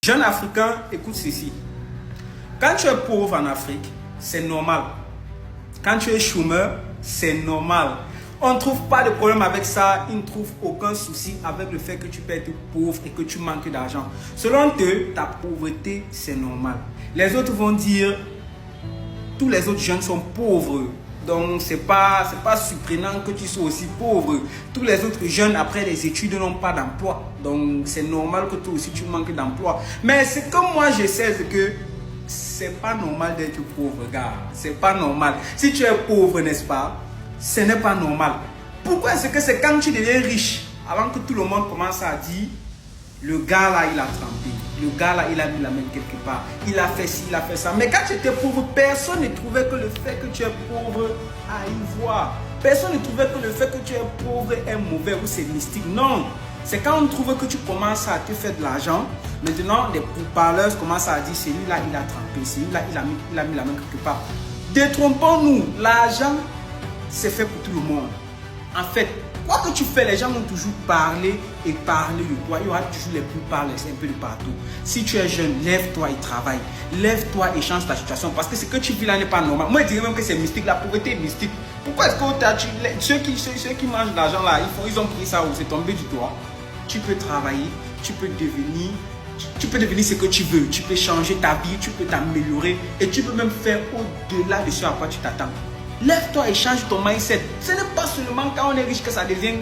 Jeune Africain, écoute ceci. Quand tu es pauvre en Afrique, c'est normal. Quand tu es chômeur, c'est normal. On ne trouve pas de problème avec ça. Ils ne trouvent aucun souci avec le fait que tu peux être pauvre et que tu manques d'argent. Selon eux, ta pauvreté, c'est normal. Les autres vont dire, tous les autres jeunes sont pauvres. Donc, ce n'est pas surprenant que tu sois aussi pauvre. Tous les autres jeunes, après les études, n'ont pas d'emploi. Donc, c'est normal que toi aussi, tu manques d'emploi. Mais ce que moi, je sais, c'est que c'est pas normal d'être pauvre, gars. C'est pas normal. Si tu es pauvre, n'est-ce pas? Ce n'est pas normal. Pourquoi? C'est que c'est quand tu deviens riche, avant que tout le monde commence à dire, le gars là, il a trempé. Le gars là, il a mis la main quelque part. Il a fait ci, il a fait ça. Mais quand tu étais pauvre, personne ne trouvait que le fait que tu es pauvre à y voir. Personne ne trouvait que le fait que tu es pauvre est mauvais ou c'est mystique. Non. C'est quand on trouve que tu commences à te faire de l'argent. Maintenant, les pourparleurs commencent à dire, celui-là, il a trempé. Celui-là, il a mis la main quelque part. Détrompons-nous. L'argent, c'est fait pour tout le monde. En fait, quoi que tu fais, les gens vont toujours parler et parler de toi. Il y aura toujours les pourparlers, c'est un peu de partout. Si tu es jeune, lève-toi et travaille. Lève-toi et change ta situation. Parce que ce que tu vis là n'est pas normal. Moi, je dirais même que c'est mystique. La pauvreté est mystique. Pourquoi est-ce que ceux qui mangent de l'argent là, ils ont pris ça ou c'est tombé du toit? Tu peux travailler, tu peux devenir ce que tu veux. Tu peux changer ta vie, tu peux t'améliorer et tu peux même faire au-delà de ce à quoi tu t'attends. Lève-toi et change ton mindset. Ce n'est pas seulement quand on est riche que ça devient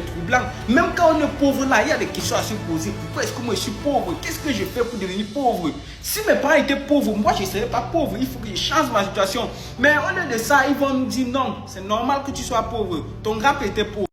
troublant. Même quand on est pauvre là, il y a des questions à se poser. Pourquoi est-ce que moi je suis pauvre? Qu'est-ce que je fais pour devenir pauvre? Si mes parents étaient pauvres, moi je ne serais pas pauvre. Il faut que je change ma situation. Mais au lieu de ça, ils vont nous dire non, c'est normal que tu sois pauvre. Ton grand-père était pauvre.